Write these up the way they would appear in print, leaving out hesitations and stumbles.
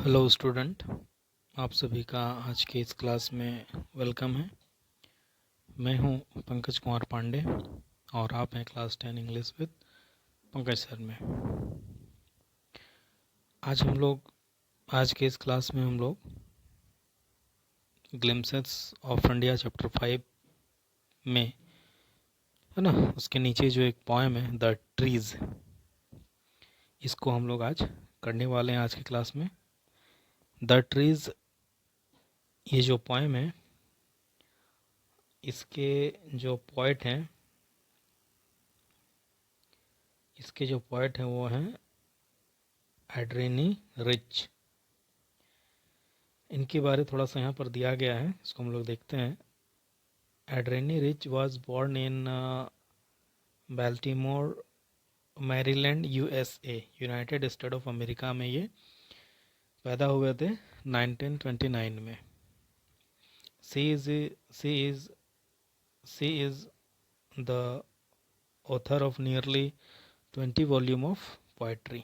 Hello student, आप सभी का आज के इस क्लास में वेलकम है। मैं हूं पंकज कुमार पांडे और आप हैं class 10 English with Pankaj sir में। आज के इस क्लास में हम लोग ग्लिम्पसेस ऑफ इंडिया चैप्टर 5 में, है ना, उसके नीचे जो एक पोएम है द ट्रीज, इसको हम लोग आज करने वाले हैं आज की क्लास में। द ट्रीज, ये जो पोएम है, इसके जो पोएट हैं वो हैं एड्रेनी रिच। इनके बारे थोड़ा सा यहाँ पर दिया गया है, इसको हम लोग देखते हैं। Adrienne Rich was born in Baltimore, Maryland, USA, United State of America में ये पैदा हुए थे 1929 में। She is the author of nearly 20 volume of poetry.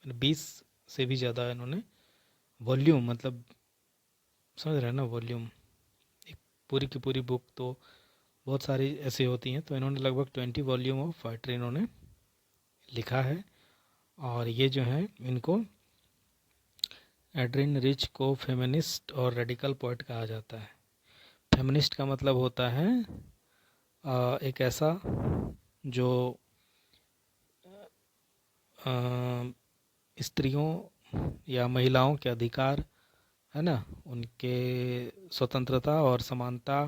20 से भी ज़्यादा इन्होंने वॉल्यूम, मतलब समझ रहे हैं ना, वॉल्यूम, एक पूरी की पूरी बुक तो बहुत सारी ऐसी होती हैं, तो इन्होंने लगभग 20 वॉल्यूम ऑफ पोएट्री इन्होंने लिखा है। और ये जो है, इनको एड्रिन रिच को फेमिनिस्ट और रेडिकल पोएट कहा जाता है। फेमिनिस्ट का मतलब होता है एक ऐसा जो स्त्रियों या महिलाओं के अधिकार, है ना, उनके स्वतंत्रता और समानता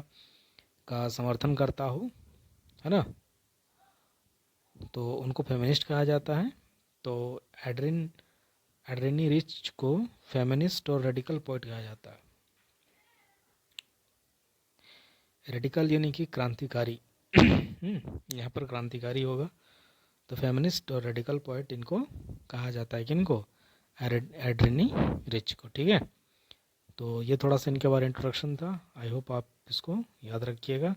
का समर्थन करता हो, है ना, तो उनको फेमिनिस्ट कहा जाता है। तो एड्रेनी रिच को फेमिनिस्ट और रेडिकल पोएट कहा जाता है। रेडिकल यानी कि क्रांतिकारी, यहाँ पर क्रांतिकारी होगा, तो फेमिनिस्ट और रेडिकल पोएट इनको कहा जाता है। किनको? एड्रेनी रिच को। ठीक है, तो ये थोड़ा सा इनके बारे में इंट्रोडक्शन था। आई होप आप इसको याद रखिएगा।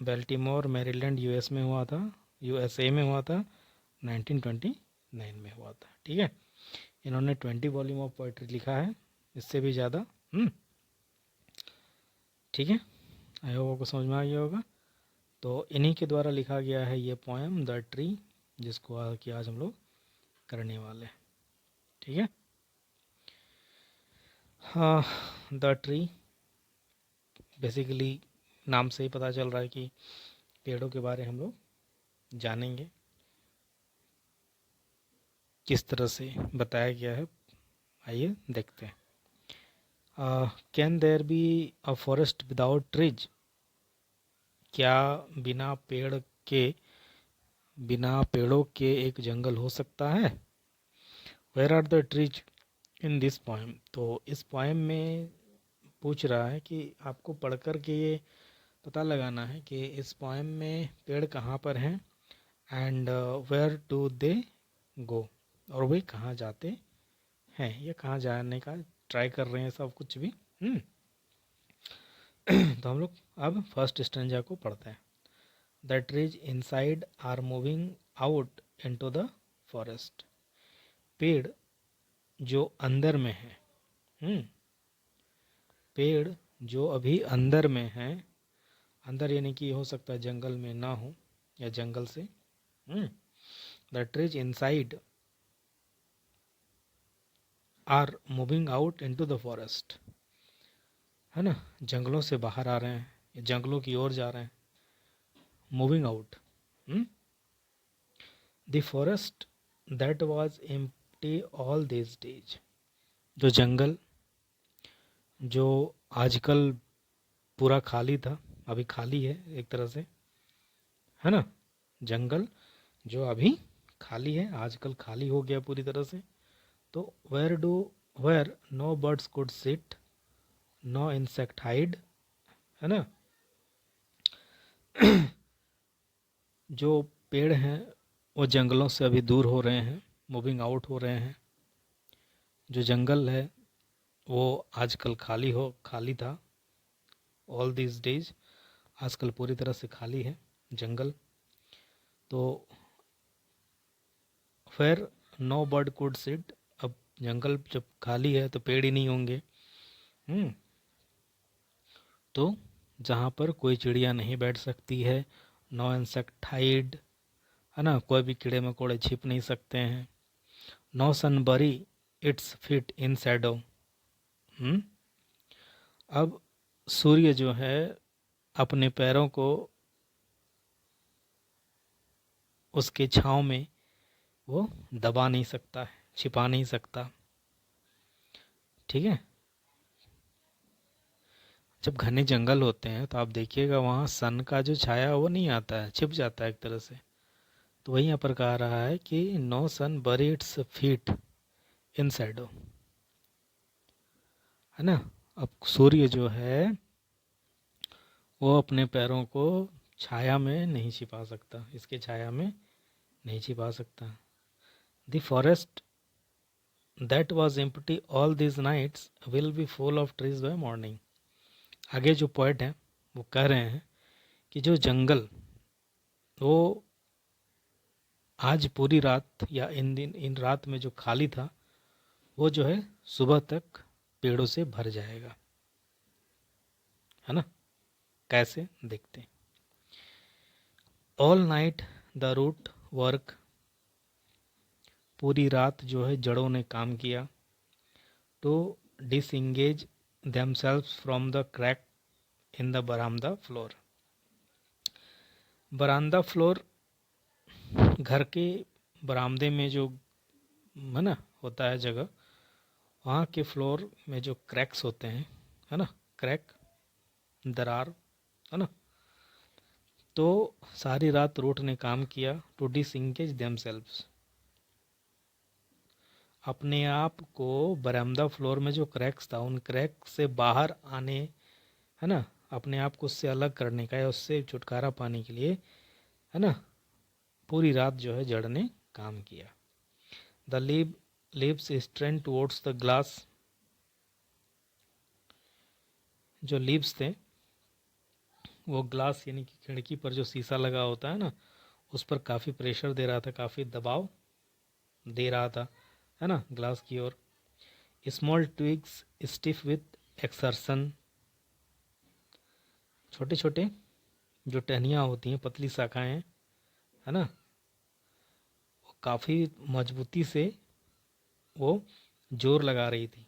बेल्टीमोर, मैरीलैंड, यूएसए में हुआ था 1929 में हुआ था। ठीक है, इन्होंने 20 वॉल्यूम ऑफ पोइट्री लिखा है, इससे भी ज़्यादा। ठीक है, आई होप आपको समझ में आ गया होगा। तो इन्हीं के द्वारा लिखा गया है ये पोएम द ट्री, जिसको कि आज हम लोग करने वाले हैं। ठीक है, हाँ, द ट्री बेसिकली नाम से ही पता चल रहा है कि पेड़ों के बारे हम लोग जानेंगे, किस तरह से बताया गया है। आइए देखते हैं। Can there be a forest without trees? क्या बिना पेड़ों के एक जंगल हो सकता है? Where are the trees in this poem? तो इस पोएम में पूछ रहा है कि आपको पढ़ कर के ये पता लगाना है कि इस पोएम में पेड़ कहाँ पर हैं, एंड वेयर डू दे गो, और वे कहाँ जाते हैं, या कहाँ जाने का ट्राई कर रहे हैं, सब कुछ भी। तो हम लोग अब फर्स्ट स्टैंजा को पढ़ते हैं। The trees inside are moving out into the forest. पेड़ जो अंदर में है, पेड़ जो अभी अंदर में है, अंदर यानी कि हो सकता है जंगल में ना हो या जंगल से। The trees inside are moving out into the forest, है ना, जंगलों से बाहर आ रहे हैं या जंगलों की ओर जा रहे हैं। Moving out. The forest that was empty all this days. जो जंगल जो आजकल पूरा खाली था, अभी खाली है एक तरह से, है ना, जंगल जो अभी खाली है, आजकल खाली हो गया पूरी तरह से। तो where no birds could sit, no insect hide, है ना। जो पेड़ हैं वो जंगलों से अभी दूर हो रहे हैं, मूविंग आउट हो रहे हैं। जो जंगल है वो आजकल खाली था, ऑल दिस डेज, आजकल पूरी तरह से खाली है जंगल। तो फिर नो बर्ड कुड सिट, अब जंगल जब खाली है तो पेड़ ही नहीं होंगे। हम्म तो जहाँ पर कोई चिड़िया नहीं बैठ सकती है, नो इंसेक्ट हाइड, है ना, कोई भी कीड़े मकोड़े छिप नहीं सकते हैं। नो सन बरी इट्स फीट इन शैडो। हम्म अब सूर्य जो है अपने पैरों को उसके छाँव में वो दबा नहीं सकता है, छिपा नहीं सकता। ठीक है। जब घने जंगल होते हैं तो आप देखिएगा वहाँ सन का जो छाया वो नहीं आता है, छिप जाता है एक तरह से। तो वही यहाँ पर कहा रहा है कि नो सन बरी इट्स फीट इन शैडो, है ना। अब सूर्य जो है वो अपने पैरों को छाया में नहीं छिपा सकता, इसके छाया में नहीं छिपा सकता। The forest that was empty all this nights will be full of trees by morning. आगे जो पोइट हैं वो कह रहे हैं कि जो जंगल वो आज पूरी रात या इन रात में जो खाली था वो जो है सुबह तक पेड़ों से भर जाएगा, है ना। कैसे देखते हैं। All night the root work, पूरी रात जो है जड़ों ने काम किया। To disengage themselves from the crack in the बरामदा फ्लोर। बरामदा फ्लोर घर के बरामदे में जो, है ना, होता है जगह, वहाँ के फ्लोर में जो क्रैक्स होते हैं, है ना, क्रैक, दरार, है ना। तो सारी रात रूट ने काम किया। टू डिसंगेज देमसेल्व्स, अपने आप को बरामदा फ्लोर में जो क्रैक्स था उन क्रैक से बाहर आने, है ना, अपने आप को उससे अलग करने का या उससे छुटकारा पाने के लिए, है ना, पूरी रात जो है जड़ ने काम किया। The leaves strain towards the glass, जो लीव्स थे वो ग्लास यानी कि खिड़की पर जो शीशा लगा होता है ना, उस पर काफ़ी प्रेशर दे रहा था, काफ़ी दबाव दे रहा था, है ना, ग्लास की ओर। Small twigs stiff with exertion, छोटे छोटे जो टहनियाँ होती हैं, पतली शाखाएं, है ना, वो काफ़ी मजबूती से वो जोर लगा रही थी।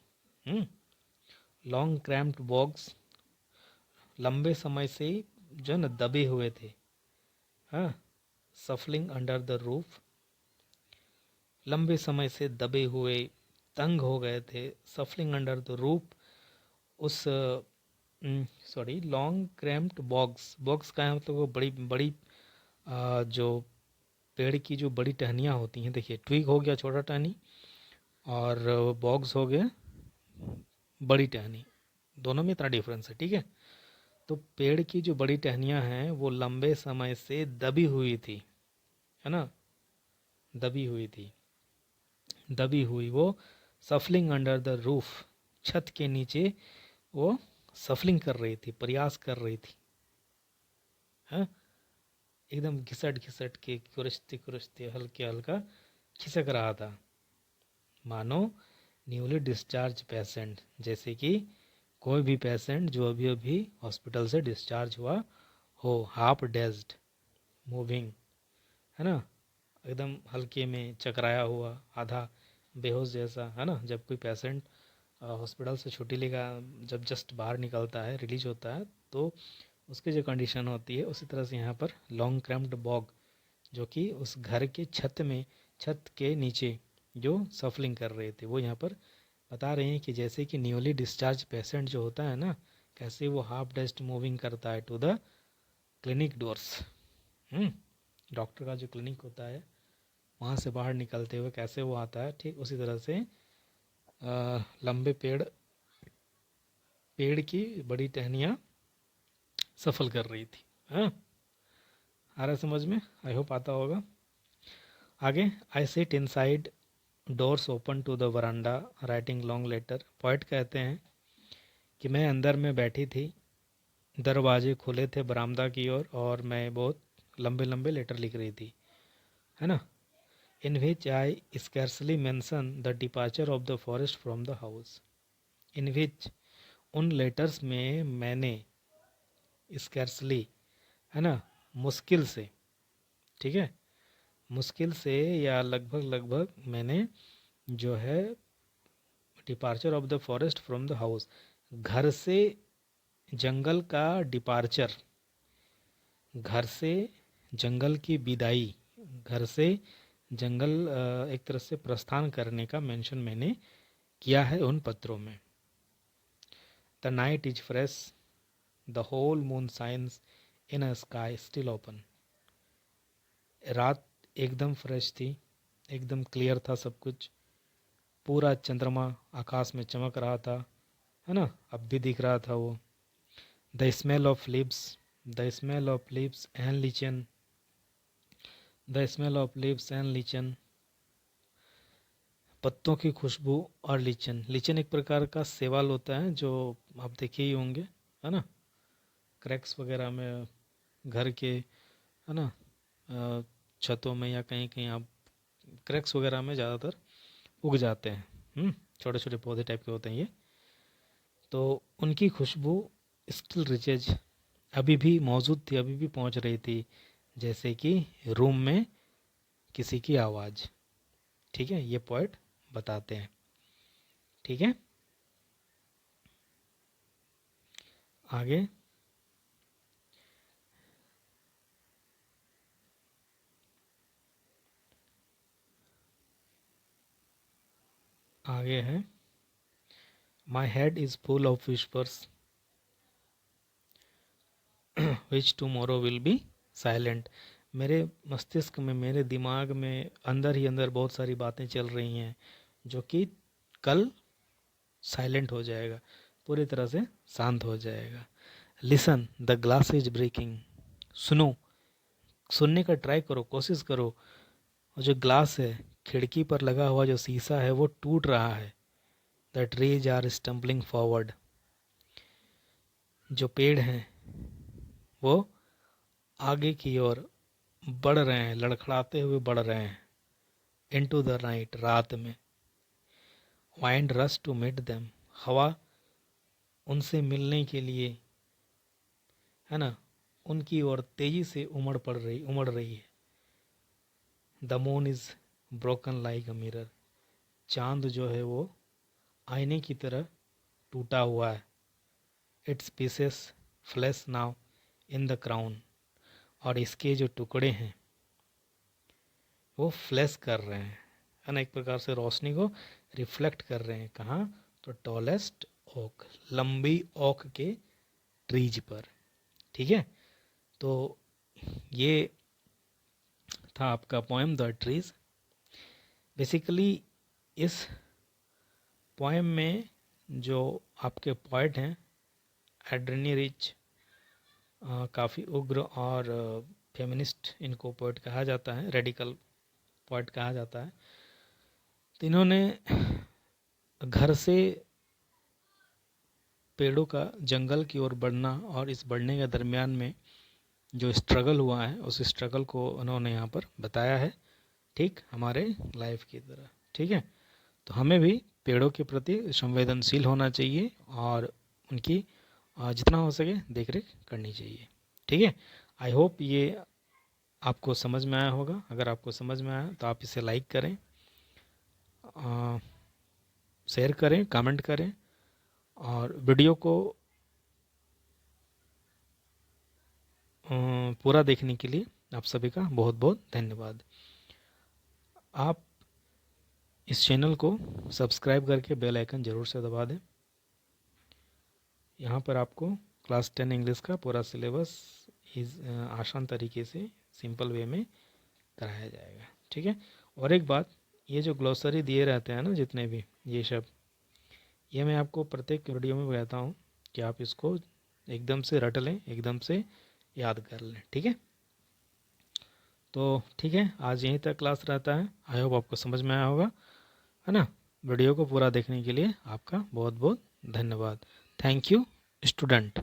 लॉन्ग क्रैम्प्ड बॉक्स, लंबे समय से जो है ना दबे हुए थे। हाँ, सफलिंग अंडर द रूफ, लंबे समय से दबे हुए, तंग हो गए थे। सफलिंग अंडर द रूफ, उस sorry, long cramped box, box का है मतलब वो बड़ी बड़ी जो पेड़ की जो बड़ी टहनियाँ होती हैं, देखिए ट्विग हो गया छोटा टहनी और बॉक्स हो गया बड़ी टहनी, दोनों में इतना डिफरेंस है, ठीक है। तो पेड़ की जो बड़ी टहनियाँ हैं वो लंबे समय से दबी हुई थी, है ना, दबी हुई थी, दबी हुई वो सफलिंग अंडर द रूफ, छत के नीचे वो सफलिंग कर रही थी, प्रयास कर रही थी, हाँ, एकदम घिसट घिसट के कुरश्ते कुरश्ते हल्के हल्का खिसक रहा था, मानो न्यूली डिस्चार्ज पेशेंट, जैसे कि कोई भी पेशेंट जो अभी अभी हॉस्पिटल से डिस्चार्ज हुआ हो, हाफ डेज्ड, मूविंग, है ना, एकदम हल्के में चकराया हुआ, आधा बेहोश जैसा, है ना। जब कोई पेशेंट हॉस्पिटल से छुट्टी लेगा, जब जस्ट बाहर निकलता है, रिलीज होता है, तो उसकी जो कंडीशन होती है उसी तरह से यहाँ पर लॉन्ग क्रैम्प्ड बॉग, जो कि उस घर के छत में, छत के नीचे जो सफलिंग कर रहे थे, वो यहाँ पर बता रहे हैं कि जैसे कि न्यूली डिस्चार्ज पेशेंट जो होता है ना, कैसे वो हाफ डेस्ट मूविंग करता है to the clinic doors. Doctor का जो क्लिनिक होता है वहाँ से बाहर निकलते हुए कैसे वो आता है, ठीक उसी तरह से लंबे पेड़ की बड़ी टहनियाँ सफल कर रही थी। हाँ, आ रहा है समझ में, आई होप आता होगा। आगे, I sit inside, doors open to the veranda, writing long letter. Poet कहते हैं कि मैं अंदर में बैठी थी, दरवाजे खुले थे बरामदा की ओर और मैं बहुत लंबे लंबे लेटर लिख रही थी, है ना। in which I scarcely mention the departure of the forest from the house. In which उन लेटर्स में मैंने स्कैर्सली, है ना, मुश्किल से, ठीक है, मुश्किल से या लगभग लगभग मैंने जो है departure of the forest from the house, घर से जंगल का डिपार्चर, घर से जंगल की विदाई, घर से जंगल एक तरह से प्रस्थान करने का मेंशन मैंने किया है उन पत्रों में. The night is fresh, the whole moon shines in a sky still open. रात एकदम फ्रेश थी, एकदम क्लियर था सब कुछ, पूरा चंद्रमा आकाश में चमक रहा था, है ना, अब भी दिख रहा था वो. The smell of leaves, the smell of leaves and lichen, the smell of leaves and lichen, पत्तों की खुशबू और लीचन. लीचन एक प्रकार का सेवाल होता है जो आप देखे ही होंगे, है ना, क्रैक्स वगैरह में घर के, है ना, छतों में या कहीं कहीं आप क्रैक्स वगैरह में ज़्यादातर उग जाते हैं. छोटे छोटे पौधे टाइप के होते हैं ये. तो उनकी खुशबू स्टिल रिचेज, अभी भी मौजूद थी, अभी भी पहुंच रही थी, जैसे कि रूम में किसी की आवाज़. ठीक है, ये पोएट बताते हैं. ठीक है, आगे आगे है. My head is full of whispers which tomorrow will be silent. मेरे मस्तिष्क में, मेरे दिमाग में अंदर ही अंदर बहुत सारी बातें चल रही हैं जो कि कल साइलेंट हो जाएगा, पूरी तरह से शांत हो जाएगा. Listen the glass is breaking. सुनो, सुनने का ट्राई करो, कोशिश करो. और जो ग्लास है, खिड़की पर लगा हुआ जो शीशा है वो टूट रहा है. The trees are stumbling forward. जो पेड़ हैं वो आगे की ओर बढ़ रहे हैं, लड़खड़ाते हुए बढ़ रहे हैं. इनटू द नाइट, रात में. Wind rush to meet them. हवा उनसे मिलने के लिए, है ना, उनकी ओर तेजी से उमड़ रही है. The moon is broken like a mirror. चांद जो है वो आईने की तरह टूटा हुआ है. It's pieces flash now in the crown. और इसके जो टुकड़े हैं वो फ्लैश कर रहे हैं, है ना, एक प्रकार से रोशनी को रिफ्लेक्ट कर रहे हैं. कहाँ? तो टॉलेस्ट ओक, लंबी ओक के ट्रीज पर. ठीक है, तो ये था आपका पोएम द ट्रीज. बेसिकली इस पोएम में जो आपके पोएट हैं एड्रेनी रिच, काफ़ी उग्र और फेमिनिस्ट इनको पोएट कहा जाता है, रेडिकल पोएट कहा जाता है. तो इन्होंने घर से पेड़ों का जंगल की ओर बढ़ना और इस बढ़ने के दरमियान में जो स्ट्रगल हुआ है उस स्ट्रगल को उन्होंने यहाँ पर बताया है, ठीक हमारे लाइफ की तरह. ठीक है, तो हमें भी पेड़ों के प्रति संवेदनशील होना चाहिए और उनकी जितना हो सके देख रेख करनी चाहिए. ठीक है, आई होप ये आपको समझ में आया होगा. अगर आपको समझ में आया तो आप इसे लाइक करें, शेयर करें, कमेंट करें और वीडियो को पूरा देखने के लिए आप सभी का बहुत बहुत धन्यवाद. आप इस चैनल को सब्सक्राइब करके बेल आइकन ज़रूर से दबा दें. यहाँ पर आपको क्लास 10 इंग्लिश का पूरा सिलेबस आसान तरीके से सिंपल वे में कराया जाएगा. ठीक है, और एक बात, ये जो ग्लोसरी दिए रहते हैं ना जितने भी ये सब, ये मैं आपको प्रत्येक वीडियो में कहता हूँ कि आप इसको एकदम से रट लें, एकदम से याद कर लें. ठीक है, तो ठीक है, आज यहीं तक क्लास रहता है. आई होप आपको समझ में आया होगा, है ना. वीडियो को पूरा देखने के लिए आपका बहुत बहुत धन्यवाद. Thank you student.